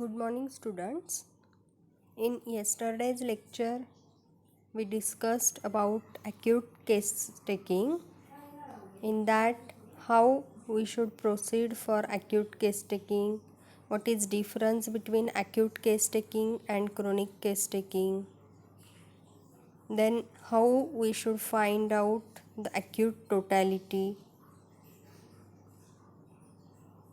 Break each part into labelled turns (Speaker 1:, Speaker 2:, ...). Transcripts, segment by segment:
Speaker 1: Good morning, students. In yesterday's lecture, we discussed about acute case taking. In that, how we should proceed for acute case taking, what is difference between acute case taking and chronic case taking, then how we should find out the acute totality.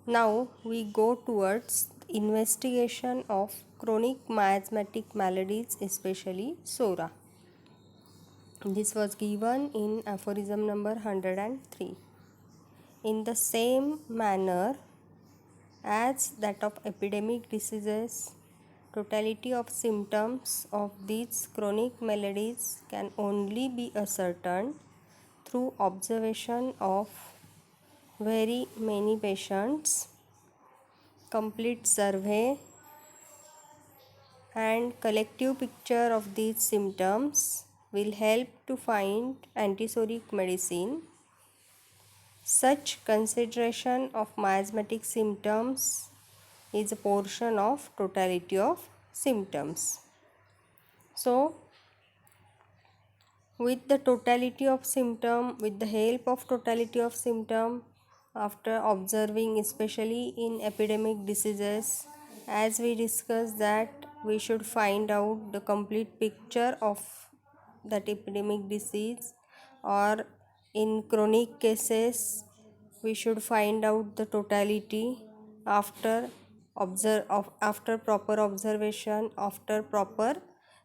Speaker 1: Now we go towards investigation of chronic miasmatic maladies, especially SORA. This was given in aphorism number 103. In the same manner as that of epidemic diseases, totality of symptoms of these chronic maladies can only be ascertained through observation of very many patients, complete survey and collective picture of these symptoms will help to find antisoric medicine. Such consideration of miasmatic symptoms is a portion of totality of symptoms. So, with the totality of symptom, with the help of totality of symptom, after observing especially in epidemic diseases, as we discussed that we should find out the complete picture of that epidemic disease, or in chronic cases we should find out the totality after after proper observation, after proper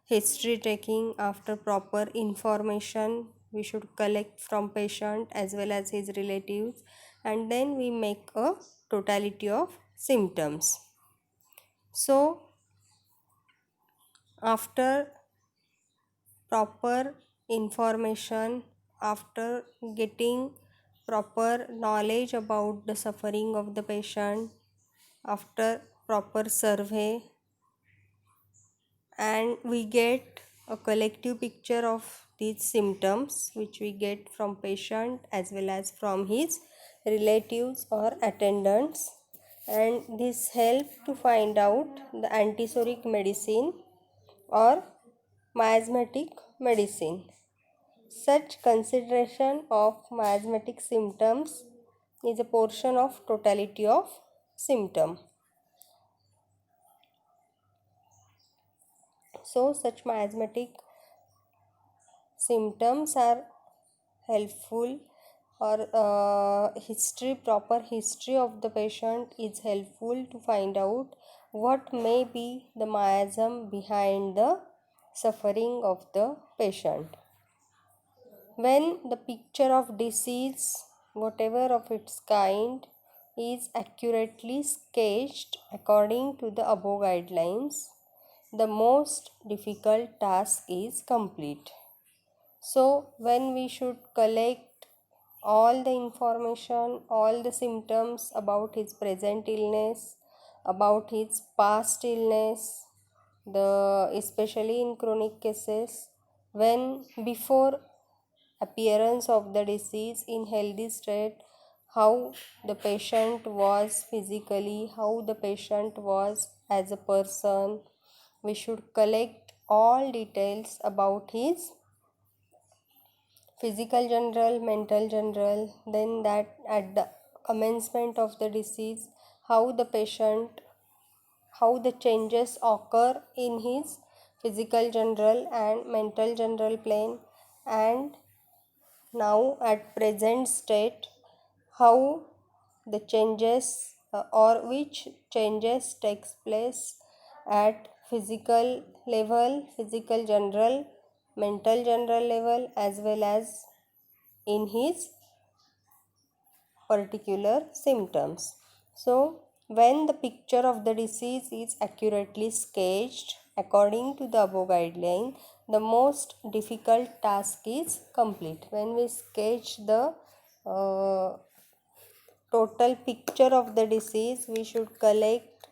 Speaker 1: history taking, after proper information we should collect from patient as well as his relatives, and then we make a totality of symptoms. So after proper information, after getting proper knowledge about the suffering of the patient, after proper survey, and we get a collective picture of these symptoms which we get from patient as well as from his relatives or attendants, and this help to find out the antisoric medicine or miasmatic medicine. Such consideration of miasmatic symptoms is a portion of totality of symptom. So such miasmatic symptoms are helpful, or proper history of the patient is helpful to find out what may be the miasm behind the suffering of the patient. When the picture of disease, whatever of its kind, is accurately sketched according to the above guidelines, the most difficult task is complete. So, when we should collect all the information, all the symptoms about his present illness, about his past illness, especially in chronic cases, when before appearance of the disease in healthy state, how the patient was physically, how the patient was as a person, we should collect all details about his physical general, mental general, then that at the commencement of the disease, how the patient, how the changes occur in his physical general and mental general plane, and now at present state, how the changes or which changes takes place at physical level, physical general, mental general level, as well as in his particular symptoms. So when the picture of the disease is accurately sketched according to the above guideline, the most difficult task is complete. When we sketch the total picture of the disease, we should collect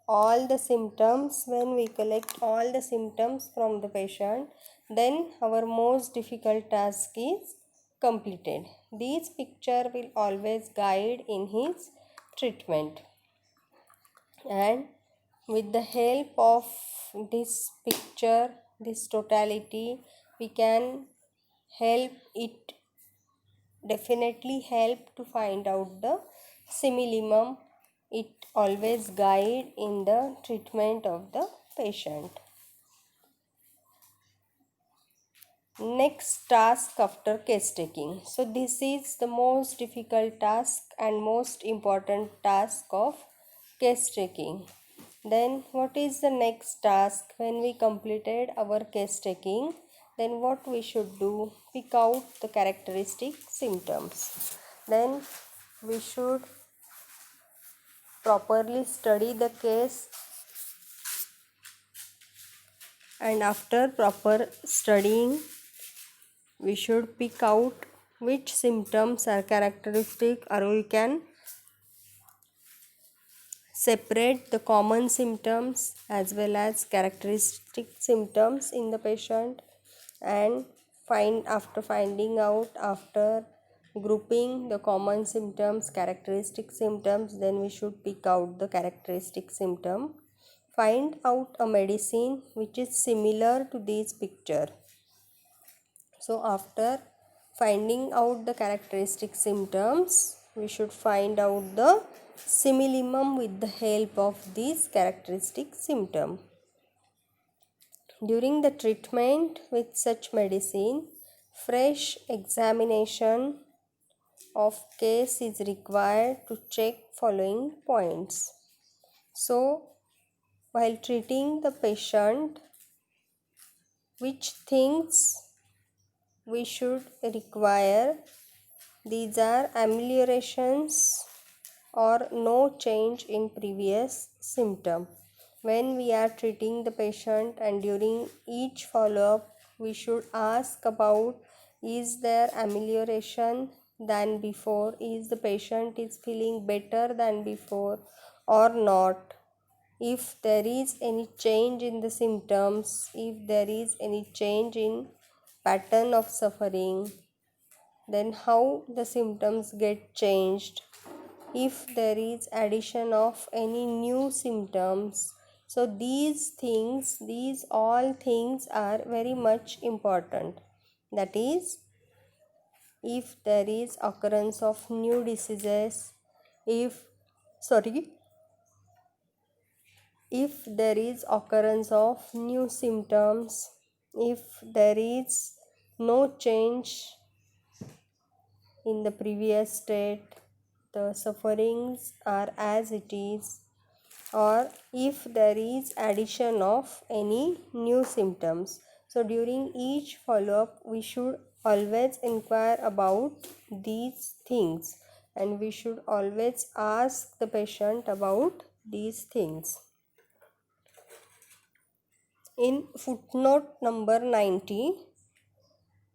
Speaker 1: all the symptoms. When we collect all the symptoms from the patient, then our most difficult task is completed. This picture will always guide in his treatment. And With the help of this picture, this totality, we can help it definitely help to find out the simillimum. It always guide in the treatment of the patient. Next task after case taking. So this is the most difficult task and most important task of case taking. Then what is the next task? When we completed our case taking, then what we should do? Pick out the characteristic symptoms. Then we should properly study the case, and after proper studying we should pick out which symptoms are characteristic, or we can separate the common symptoms as well as characteristic symptoms in the patient, and after grouping the common symptoms, characteristic symptoms, then we should pick out the characteristic symptom. Find out a medicine which is similar to this picture. So after finding out the characteristic symptoms, we should find out the simillimum with the help of these characteristic symptom. During the treatment with such medicine, fresh examination of case is required to check following points. So while treating the patient, which things we should require? These are ameliorations or no change in previous symptom. When we are treating the patient and during each follow-up, we should ask about, is there amelioration than before? Is the patient is feeling better than before or not? If there is any change in the symptoms, if there is any change in pattern of suffering, then how the symptoms get changed, if there is addition of any new symptoms. So these all things are very much important. That is, if there is occurrence of new diseases, if there is occurrence of new symptoms, if there is no change in the previous state, the sufferings are as it is, or if there is addition of any new symptoms. So during each follow-up we should always inquire about these things, and we should always ask the patient about these things. In footnote number 90,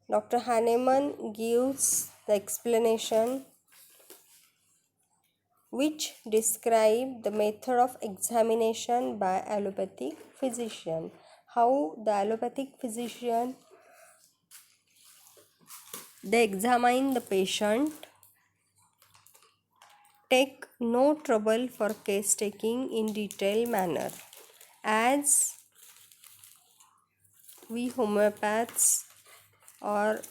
Speaker 1: Dr. Hahnemann gives the explanation which describe the method of examination by allopathic physician. How the allopathic physician, they examine the patient, take no trouble for case taking in detailed manner. As we homeopaths, or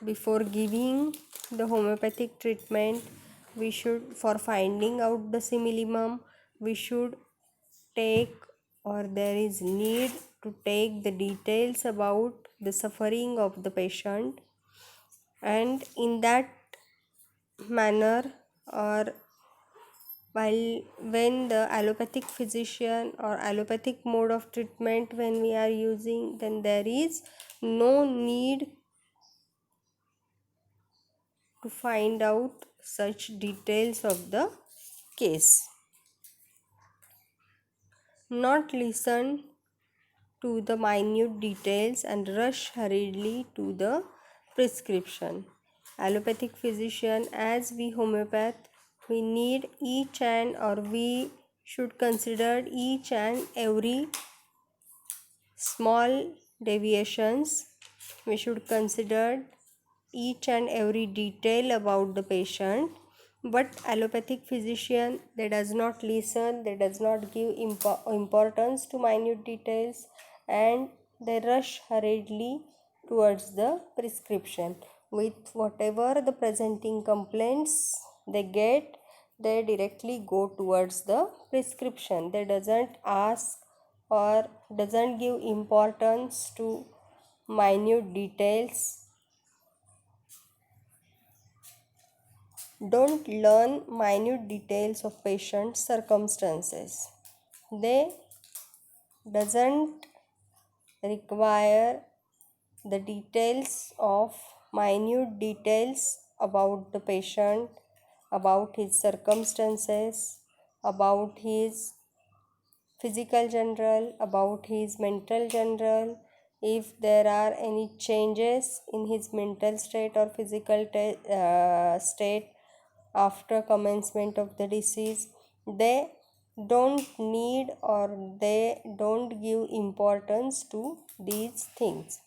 Speaker 1: before giving the homeopathic treatment, we should, for finding out the simillimum, we should take, or there is need to take the details about the suffering of the patient, and in that manner, or while when the allopathic physician or allopathic mode of treatment when we are using, then there is no need to find out such details of the case. Not listen to the minute details and rush hurriedly to the prescription. Allopathic physician, as we homeopath, we need each and, or we should consider each and every small deviations. We should consider each and every detail about the patient, But allopathic physician, they does not listen, they does not give importance to minute details, and they rush hurriedly towards the prescription. With whatever the presenting complaints they get, they directly go towards the prescription. They doesn't ask or doesn't give importance to minute details, don't learn minute details of patient circumstances. They doesn't require the details of minute details about the patient, about his circumstances, about his physical general, about his mental general, if there are any changes in his mental state or physical state after commencement of the disease. They don't need or they don't give importance to these things.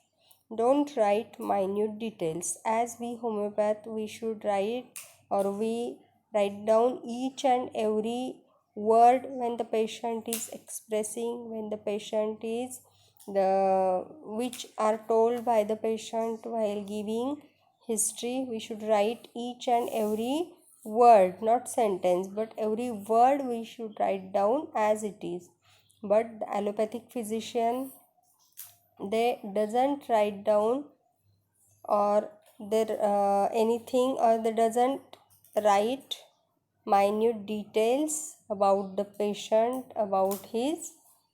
Speaker 1: Don't write minute details. As we homeopath, we should write or we write down each and every word when the patient is expressing, when the patient is the which are told by the patient while giving history. We should write each and every word, not sentence, but every word we should write down as it is. But the allopathic physician, they doesn't write down or there anything, or they doesn't write minute details about the patient, about his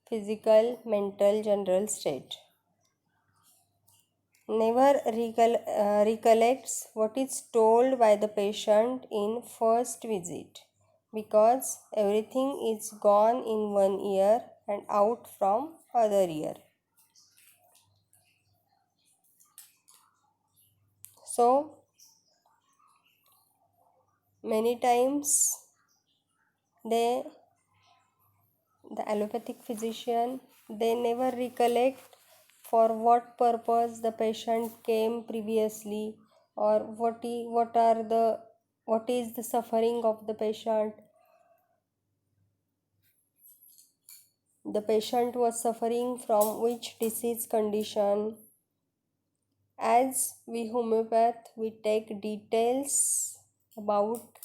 Speaker 1: physical, mental, general state. Never recollects what is told by the patient in first visit, because everything is gone in one ear and out from other ear. So many times the allopathic physician, they never recollect for what purpose the patient came previously, or what is the suffering of the patient. The patient was suffering from which disease condition. As we homeopath, we take details about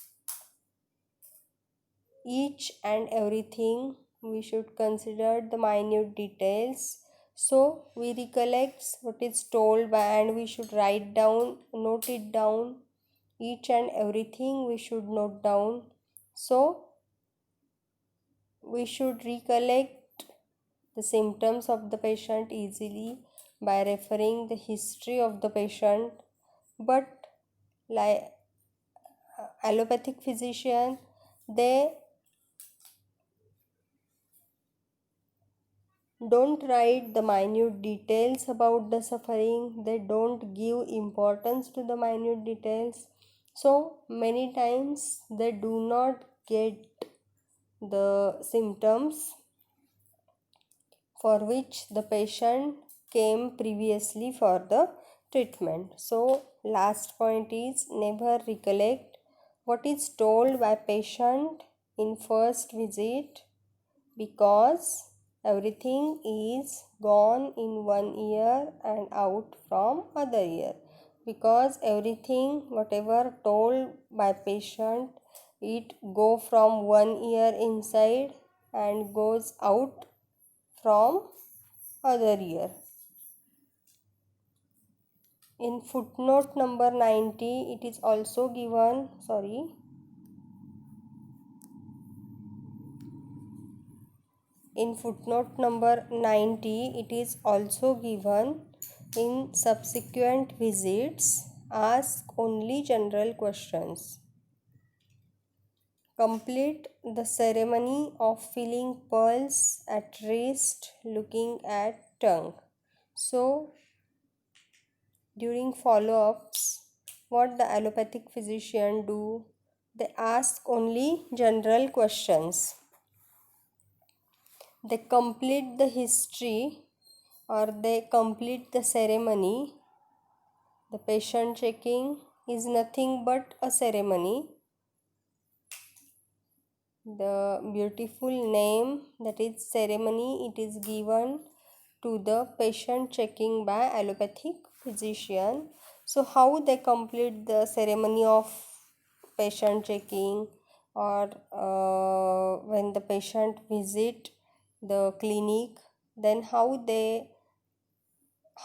Speaker 1: each and everything. We should consider the minute details. So we recollect what is told by, and we should write down, note it down. Each and everything we should note down. So we should recollect the symptoms of the patient easily by referring the history of the patient. But like allopathic physician, they don't write the minute details about the suffering. They don't give importance to the minute details. So many times they do not get the symptoms for which the patient came previously for the treatment. So last point is, never recollect what is told by patient in first visit, because everything is gone in one ear and out from other ear. Because everything whatever told by patient, it go from one ear inside and goes out from other ear. In footnote number 90, it is also given, in footnote number 90, it is also given, in subsequent visits, ask only general questions. Complete the ceremony of feeling pulse at wrist, looking at tongue. So, during follow-ups, what the allopathic physician do? They ask only general questions. They complete the history or they complete the ceremony. The patient checking is nothing but a ceremony. the beautiful name, that is ceremony, it is given to the patient checking by allopathic physician. So how they complete the ceremony of patient checking, or when the patient visit the clinic, then how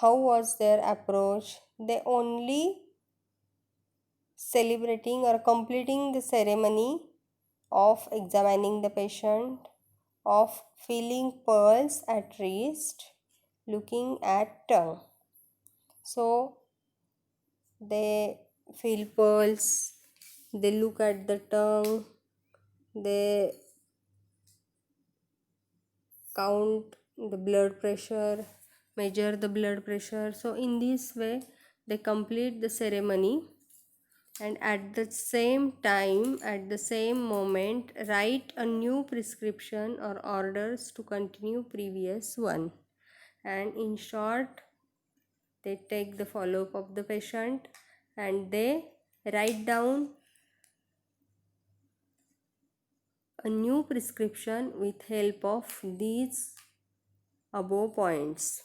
Speaker 1: was their approach? They only celebrating or completing the ceremony of examining the patient, of feeling pulse at wrist, looking at tongue. So they feel pulse, they look at the tongue, they count the blood pressure, measure the blood pressure. So in this way they complete the ceremony, and at the same time, at the same moment, write a new prescription or orders to continue previous one. And in short, they take the follow-up of the patient and they write down a new prescription with help of these above points.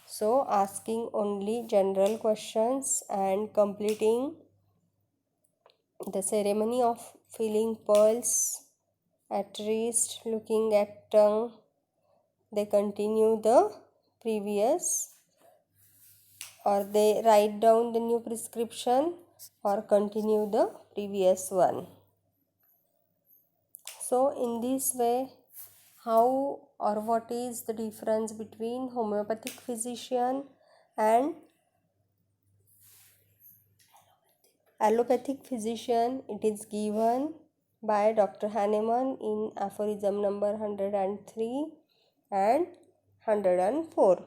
Speaker 1: So asking only general questions and completing the ceremony of feeling pulse at wrist, looking at tongue, they continue the previous, or they write down the new prescription or continue the previous one. So in this way, how or what is the difference between homeopathic physician and allopathic physician? It is given by Dr. Hahnemann in aphorism number 103 and 104.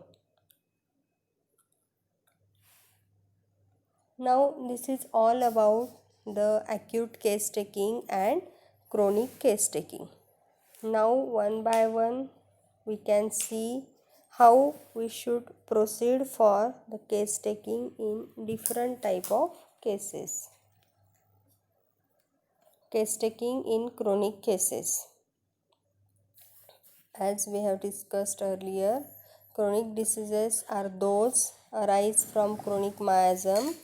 Speaker 1: Now this is all about the acute case taking and chronic case taking. Now one by one we can see how we should proceed for the case taking in different type of cases. Case taking in chronic cases. As we have discussed earlier, chronic diseases are those arise from chronic miasm.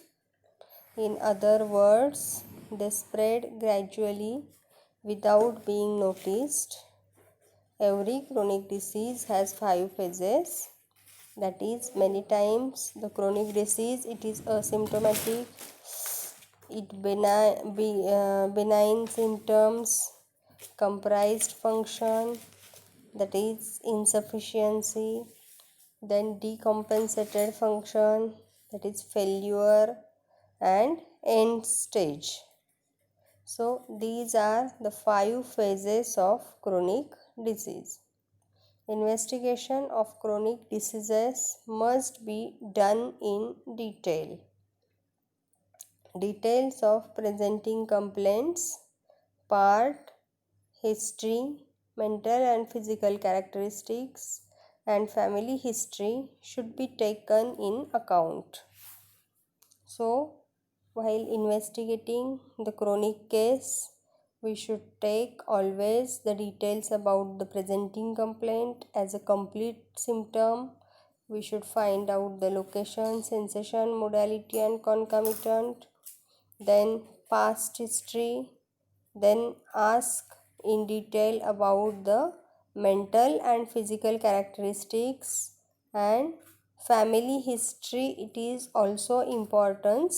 Speaker 1: In other words, they spread gradually without being noticed. Every chronic disease has 5 phases. That is, many times the chronic disease, it is asymptomatic, benign symptoms, comprised function, that is insufficiency, then decompensated function, that is failure, and end stage. So these are the 5 phases of chronic disease. Investigation of chronic diseases must be done in detail. Details of presenting complaints, part, history, mental and physical characteristics, and family history should be taken in account. So, while investigating the chronic case, we should take always the details about the presenting complaint as a complete symptom. We should find out the location, sensation, modality, and concomitant. Then past history. Then ask in detail about the mental and physical characteristics and family history. It is also important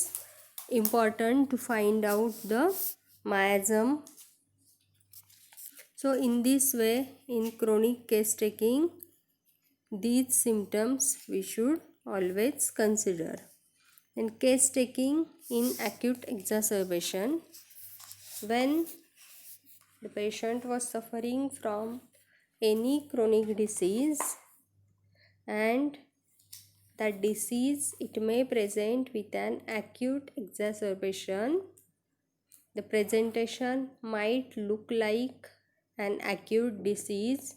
Speaker 1: to find out the miasm. So in this way, in chronic case taking, these symptoms we should always consider. In case taking in acute exacerbation, when the patient was suffering from any chronic disease and that disease, it may present with an acute exacerbation. The presentation might look like an acute disease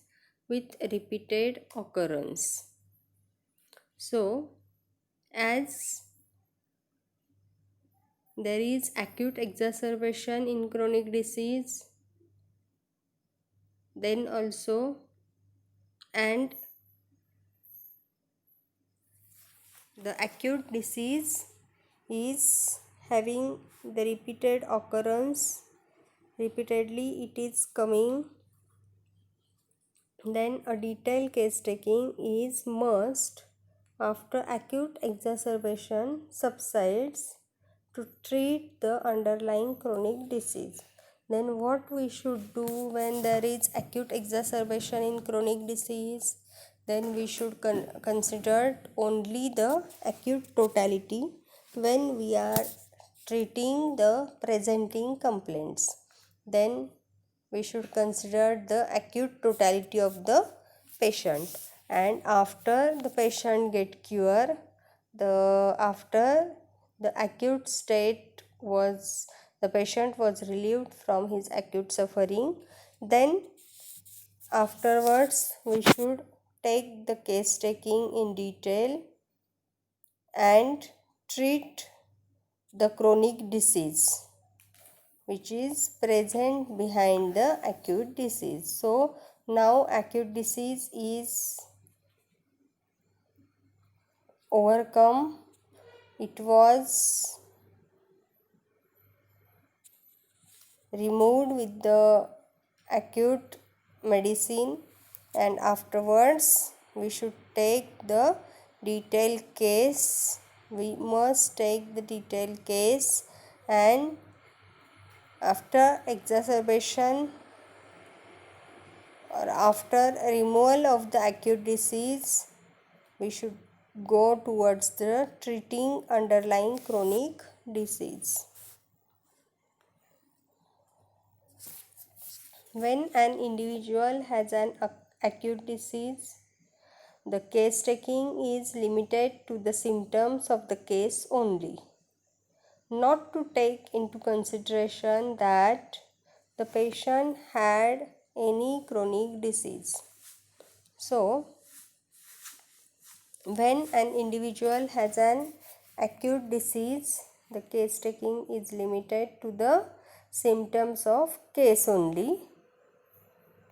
Speaker 1: with repeated occurrence. So, as there is acute exacerbation in chronic disease, then also, and the acute disease is having the repeated occurrence, repeatedly it is coming, then a detailed case taking is must after acute exacerbation subsides to treat the underlying chronic disease. Then what we should do when there is acute exacerbation in chronic disease? Then we should consider only the acute totality when we are treating the presenting complaints. Then we should consider the acute totality of the patient, and after the patient get cure, after the acute state was, the patient was relieved from his acute suffering, then afterwards we should take the case taking in detail and treat the chronic disease which is present behind the acute disease. So now acute disease is overcome. It was removed with the acute medicine, and afterwards we should take the detailed case. We must take the detailed case, and after exacerbation or after removal of the acute disease, we should go towards the treating underlying chronic disease. When an individual has an acute disease, the case taking is limited to the symptoms of the case only, not to take into consideration that the patient had any chronic disease. So, when an individual has an acute disease, the case taking is limited to the symptoms of case only.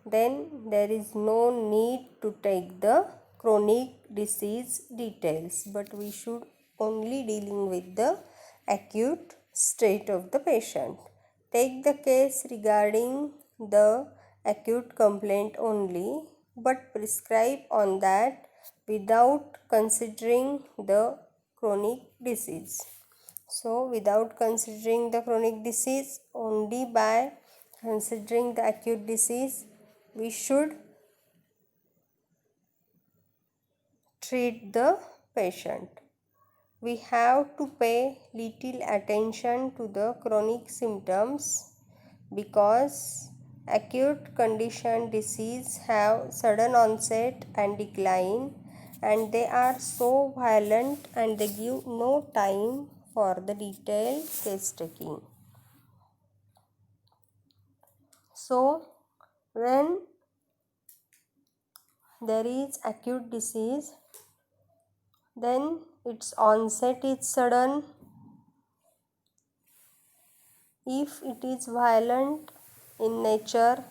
Speaker 1: Then there is no need to take the chronic disease details, but we should only dealing with the acute state of the patient. Take the case regarding the acute complaint only, but prescribe on that without considering the chronic disease. So without considering the chronic disease, only by considering the acute disease, we should treat the patient. We have to pay little attention to the chronic symptoms because acute condition disease have sudden onset and decline, and they are so violent and they give no time for the detailed case taking. So when there is acute disease, then its onset is sudden. If it is violent in nature,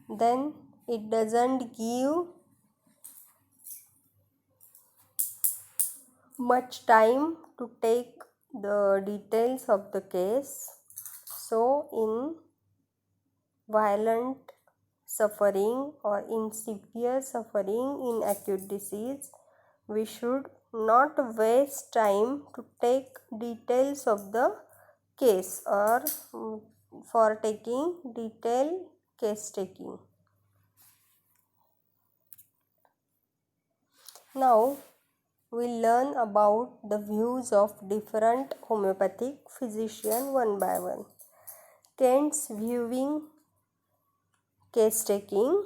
Speaker 1: then it doesn't give much time to take the details of the case. So in violent suffering or in severe suffering in acute disease, we should not waste time to take details of the case or for taking detailed case taking. Now we learn about the views of different homeopathic physicians one by one. Kent's viewing case taking: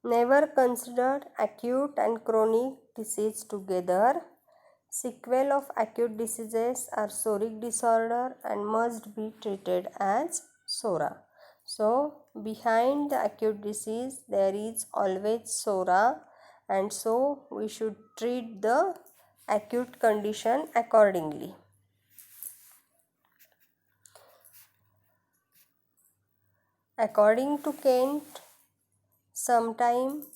Speaker 1: never consider acute and chronic disease together. Sequel of acute diseases are psoric disorder and must be treated as psora. So behind the acute disease there is always psora, and so we should treat the acute condition accordingly. According to Kent, sometimes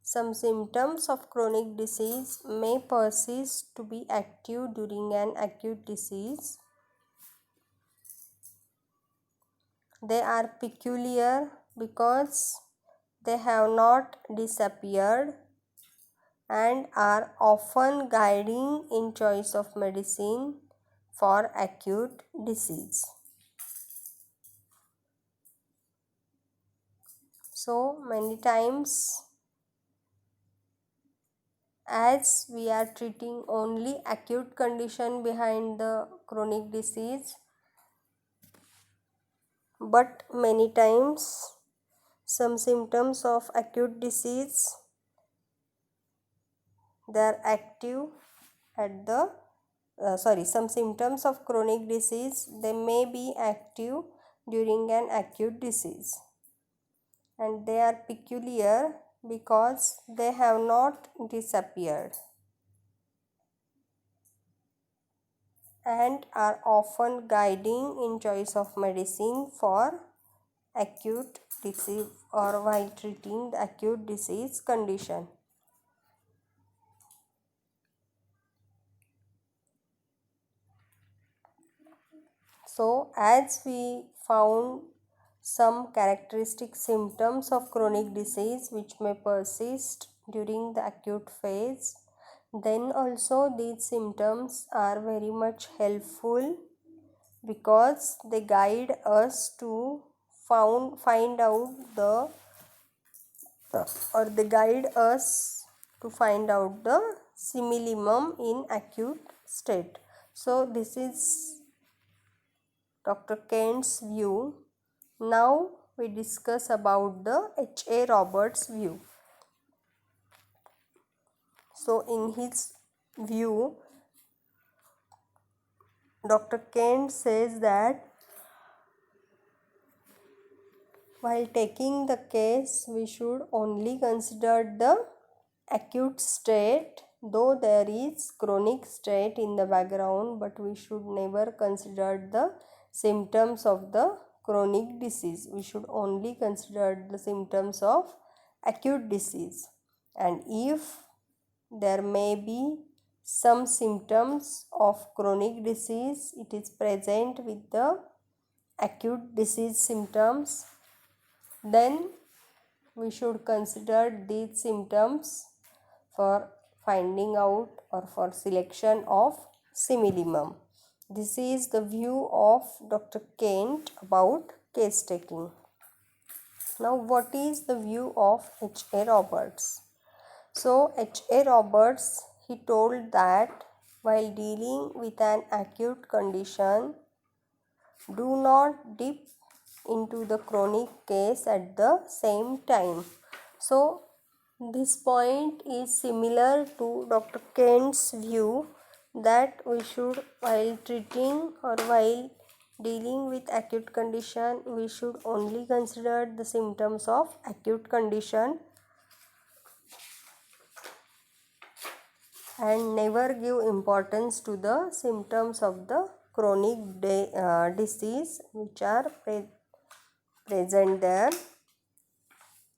Speaker 1: some symptoms of chronic disease may persist to be active during an acute disease. They are peculiar because they have not disappeared and are often guiding in choice of medicine for acute disease. So many times, as we are treating only acute condition behind the chronic disease, but many times some symptoms of acute disease, they are active at the some symptoms of chronic disease, they may be active during an acute disease, and they are peculiar because they have not disappeared and are often guiding in choice of medicine for acute disease or while treating the acute disease condition. So, as we found some characteristic symptoms of chronic disease which may persist during the acute phase, then also these symptoms are very much helpful because they guide us to find out the or they guide us to find out the similimum in acute state. So this is Dr. Kent's view. Now we discuss about the H.A. Roberts' view. So in his view, Dr. Kent says that while taking the case, we should only consider the acute state, though there is chronic state in the background, but we should never consider the symptoms of the chronic disease. We should only consider the symptoms of acute disease. And if there may be some symptoms of chronic disease, it is present with the acute disease symptoms, then we should consider these symptoms for finding out or for selection of similimum. This is the view of Dr. Kent about case taking. Now, what is the view of H.A. Roberts? So, H.A. Roberts, he told that while dealing with an acute condition, do not dip into the chronic case at the same time. So, this point is similar to Dr. Kent's view that we should, while treating or while dealing with acute condition, we should only consider the symptoms of acute condition and never give importance to the symptoms of the chronic disease which are present there.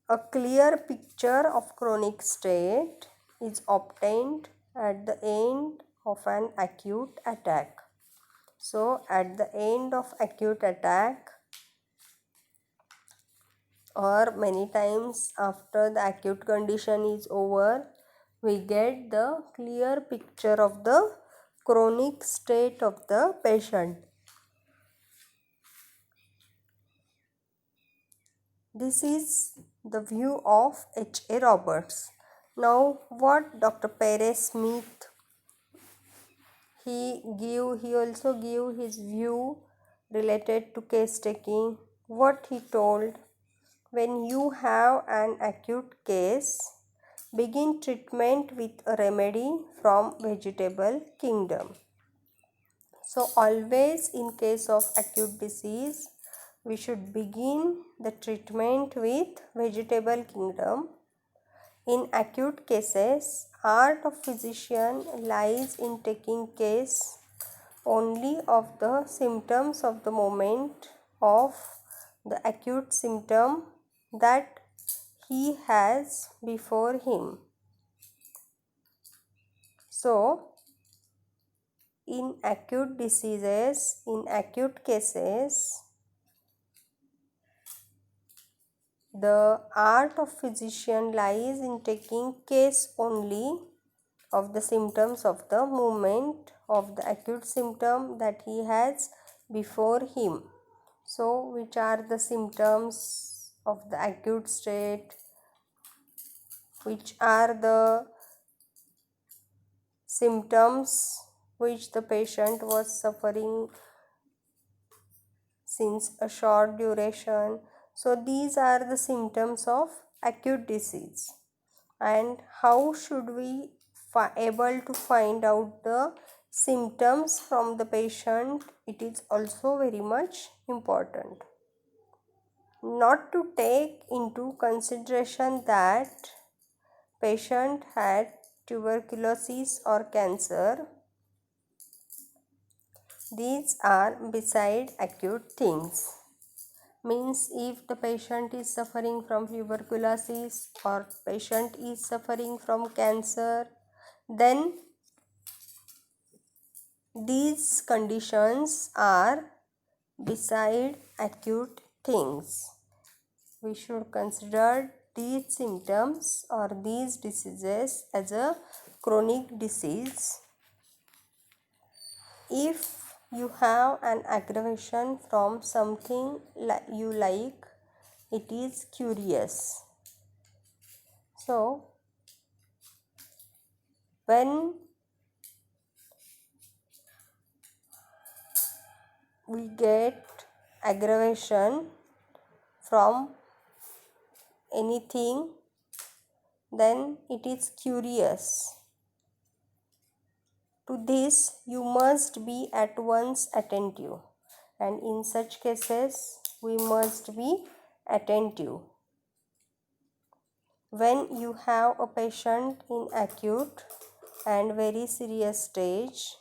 Speaker 1: A clear picture of chronic state is obtained at the end of an acute attack. So, at the end of acute attack or many times after the acute condition is over, we get the clear picture of the chronic state of the patient. This is the view of H.A. Roberts. Now, what Dr. Perez Smith he also gave his view related to case taking. What he told: when you have an acute case, begin treatment with a remedy from vegetable kingdom. So always in case of acute disease, we should begin the treatment with vegetable kingdom. In acute cases, art of physician lies in taking case only of the symptoms of the moment of the acute symptom that he has before him. So, in acute diseases, in acute cases, the art of physician lies in taking case only of the symptoms of the moment of the acute symptom that he has before him. So, which are the symptoms of the acute state? Which are the symptoms which the patient was suffering since a short duration? So, these are the symptoms of acute disease. And how should we able to find out the symptoms from the patient? It is also very much important. Not to take into consideration that patient had tuberculosis or cancer. These are beside acute things. Means if the patient is suffering from tuberculosis or patient is suffering from cancer, then these conditions are beside acute things. We should consider these symptoms or these diseases as a chronic disease. If you have an aggravation from something you like, it is curious. So, when we get aggravation from anything, then it is curious. To this, you must be at once attentive, and in such cases, we must be attentive. When you have a patient in acute and very serious stage,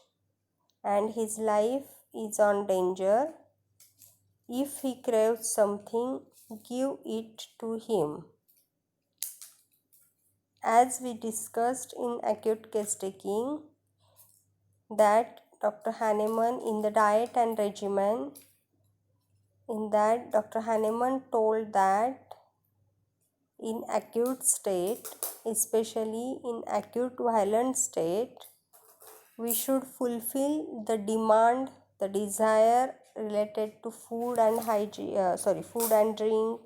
Speaker 1: and his life is on danger, if he craves something, give it to him. As we discussed in acute case taking, that Dr. Hahnemann in the diet and regimen, in that Dr. Hahnemann told that in acute state, especially in acute violent state, we should fulfill the demand, the desire related to food and food and drink,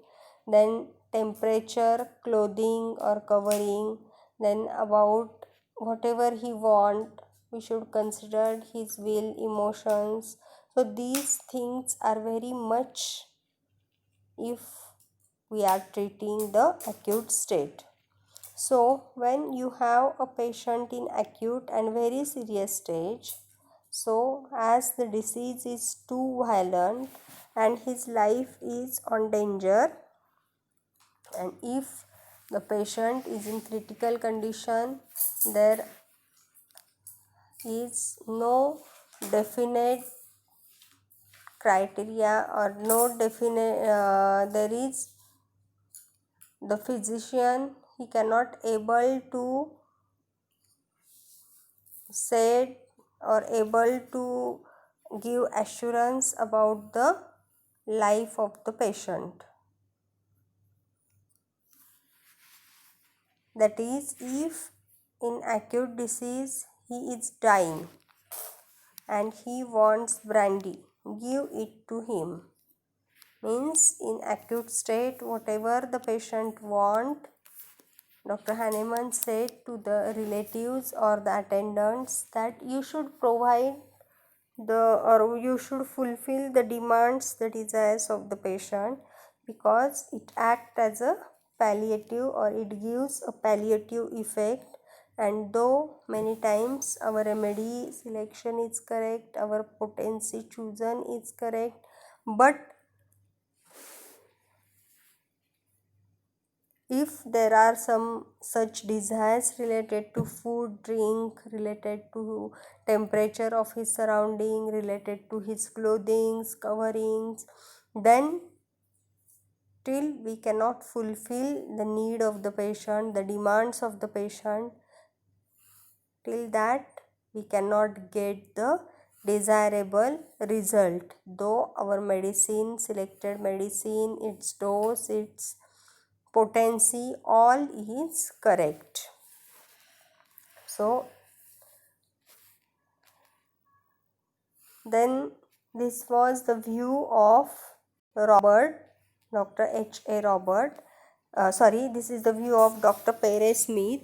Speaker 1: then temperature, clothing or covering, then about whatever he want, we should consider his will, emotions. So these things are very much if we are treating the acute state. So when you have a patient in acute and very serious stage, so as the disease is too violent and his life is on danger, and if the patient is in critical condition, there is no definite criteria or no definite there is the physician, he cannot able to say or able to give assurance about the life of the patient. That is, if in acute disease he is dying and he wants brandy, give it to him. Means in acute state, whatever the patient want, Dr. Hahnemann said to the relatives or the attendants that you should provide you should fulfill the demands, the desires of the patient, because it acts as a palliative or it gives a palliative effect. And though many times our remedy selection is correct, our potency chosen is correct, but if there are some such desires related to food, drink, related to temperature of his surrounding, related to his clothing, coverings, then till we cannot fulfill the need of the patient, the demands of the patient, till that we cannot get the desirable result, though our medicine, selected medicine, its dose, its potency, all is correct. So then this was the view of Dr. H.A. Robert. This is the view of Dr. Perry Smith,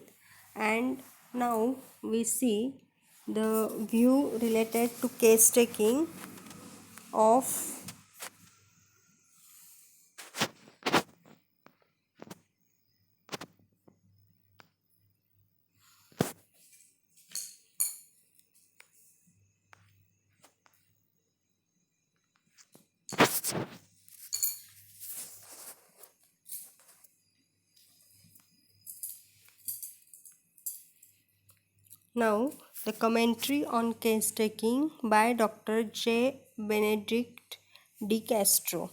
Speaker 1: and now we see the view related to case taking of now the commentary on case taking by Dr. J. Benedict de Castro.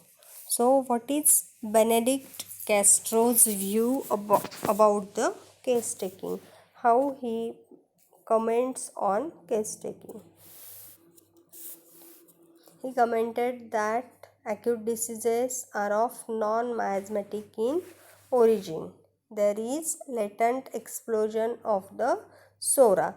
Speaker 1: So what is Benedict Castro's view about the case taking? How he comments on case taking? He commented that acute diseases are of non-miasmatic in origin. There is latent explosion of the sora.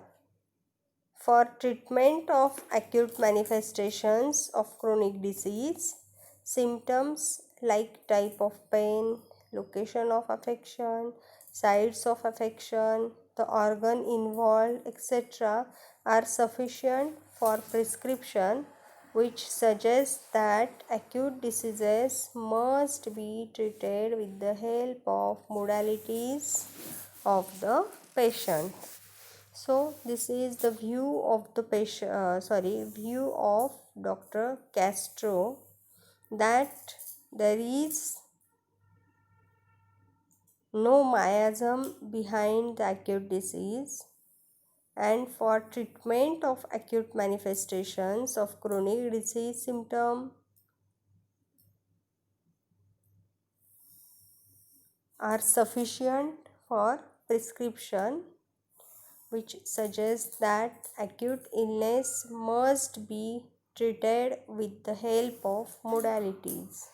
Speaker 1: For treatment of acute manifestations of chronic disease, symptoms like type of pain, location of affection, sites of affection, the organ involved, etc. are sufficient for prescription, which suggests that acute diseases must be treated with the help of modalities of the patient. So this is the view of the view of Dr. Castro, that there is no miasm behind the acute disease, and for treatment of acute manifestations of chronic disease symptom are sufficient for prescription, which suggests that acute illness must be treated with the help of modalities.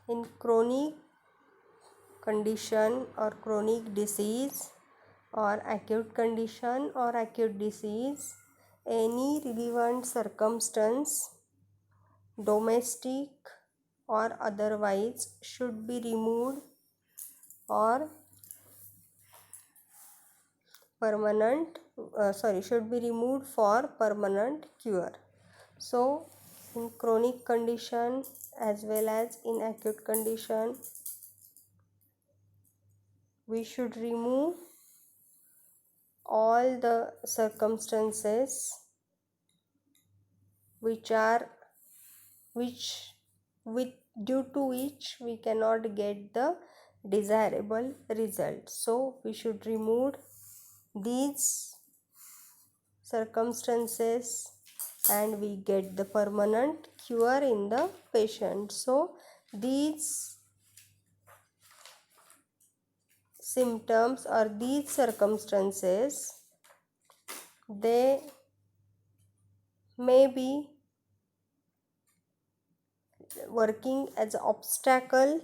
Speaker 1: In chronic condition or chronic disease or acute condition or acute disease, any relevant circumstance, domestic or otherwise, should be removed or should be removed for permanent cure. So in chronic condition as well as in acute condition, we should remove all the circumstances due to which we cannot get the desirable result. So we should remove these circumstances and we get the permanent cure in the patient. So these symptoms or these circumstances, they may be working as an obstacle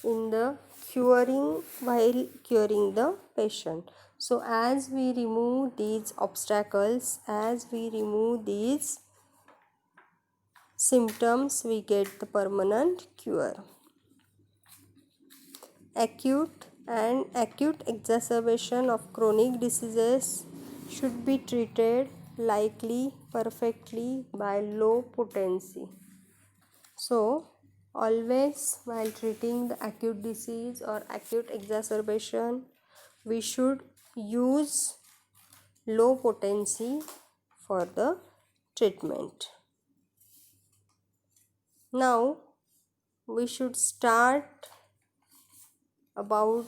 Speaker 1: in the while curing the patient. So as we remove these obstacles, as we remove these symptoms, we get the permanent cure. Acute and acute exacerbation of chronic diseases should be treated likely perfectly by low potency. So always while treating the acute disease or acute exacerbation, we should use low potency for the treatment. Now we should start about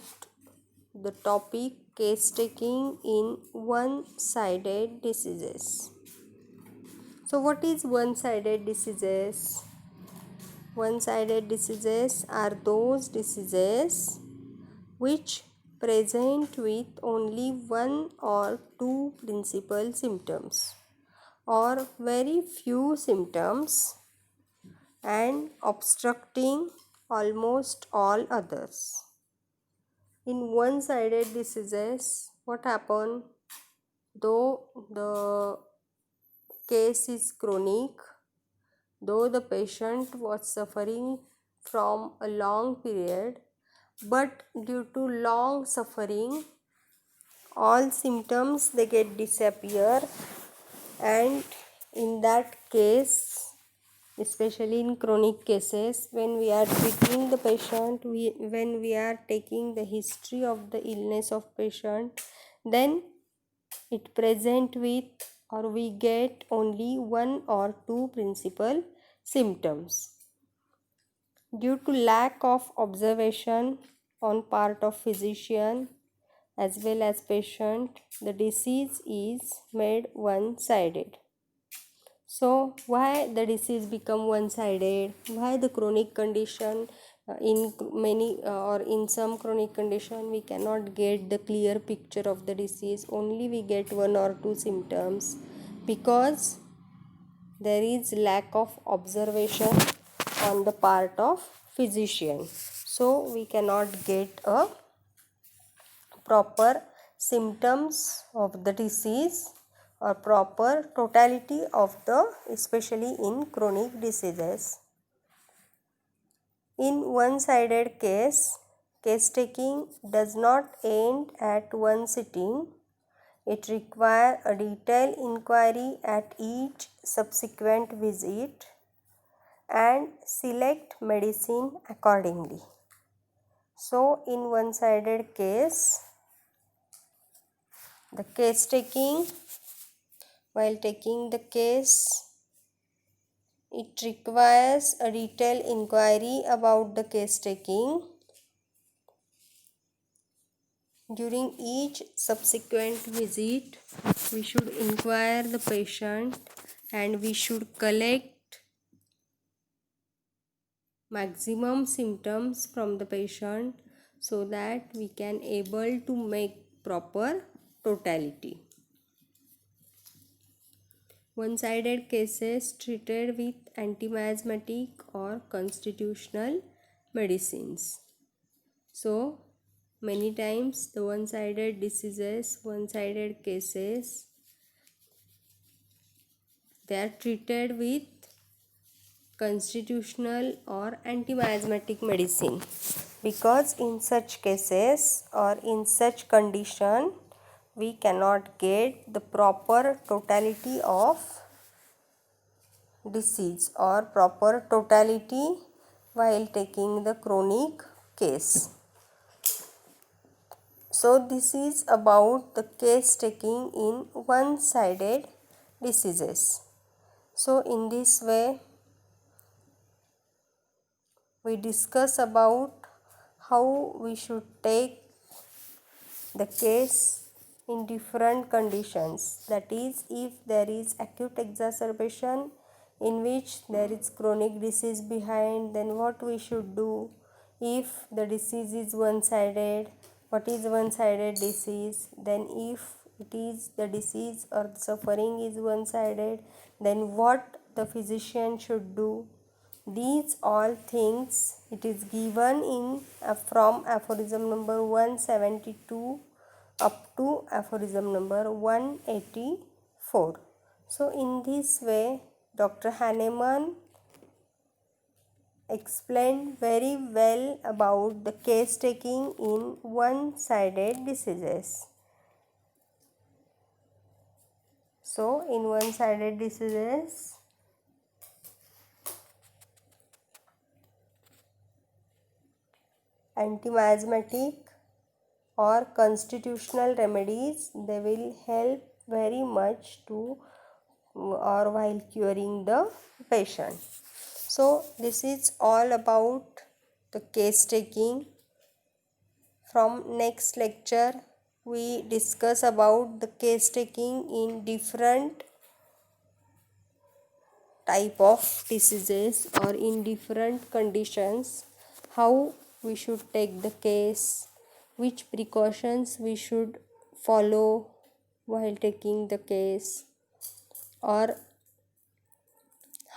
Speaker 1: the topic case taking in one-sided diseases. So what is one-sided diseases? One-sided diseases are those diseases which present with only one or two principal symptoms or very few symptoms and obstructing almost all others. In one-sided diseases, what happen? Though the case is chronic, though the patient was suffering from a long period, but due to long suffering, all symptoms they get disappear, and in that case, especially in chronic cases, when we are treating the patient, when we are taking the history of the illness of patient, then it present with or we get only one or two principal symptoms. Due to lack of observation on part of physician as well as patient, the disease is made one-sided. So why the disease become one-sided? Why the chronic condition in many or in some chronic condition we cannot get the clear picture of the disease, only we get one or two symptoms? Because there is lack of observation on the part of physician, so we cannot get a proper symptoms of the disease or proper totality of the, especially in chronic diseases. In one-sided case taking does not end at one sitting. It requires a detailed inquiry at each subsequent visit and select medicine accordingly. So in one-sided case, the case taking, while taking the case, it requires a detailed inquiry about the case taking. During each subsequent visit, we should inquire the patient and we should collect maximum symptoms from the patient so that we can able to make proper totality. One-sided cases treated with antimiasmatic or constitutional medicines. So many times the one-sided diseases, one-sided cases, they are treated with constitutional or antimiasmatic medicine, because in such cases or in such condition we cannot get the proper totality of disease or proper totality while taking the chronic case. So this is about the case taking in one-sided diseases. So in this way we discuss about how we should take the case in different conditions. That is, if there is acute exacerbation in which there is chronic disease behind, then what we should do. If the disease is one-sided, what is one-sided disease? Then if it is the disease or the suffering is one-sided, then what the physician should do. These all things it is given in from aphorism number 172 up to aphorism number 184. So in this way Dr. Hahnemann explained very well about the case taking in one-sided diseases. So in one-sided diseases, antimiasmatic or constitutional remedies, they will help very much to or while curing the patient. So this is all about the case taking. From next lecture we discuss about the case taking in different type of diseases or in different conditions, how we should take the case, which precautions we should follow while taking the case, or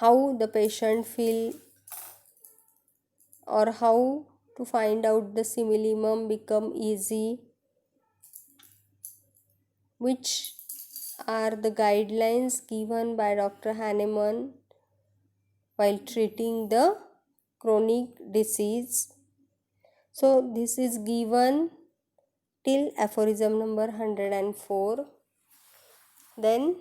Speaker 1: how the patient feel, or how to find out the simillimum become easy, which are the guidelines given by Dr. Hahnemann while treating the chronic disease. So this is given till aphorism number 104. Then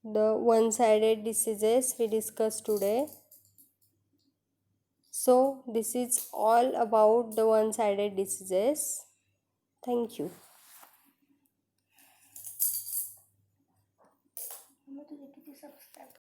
Speaker 1: the one-sided diseases we discussed today. So this is all about the one-sided diseases. Thank you.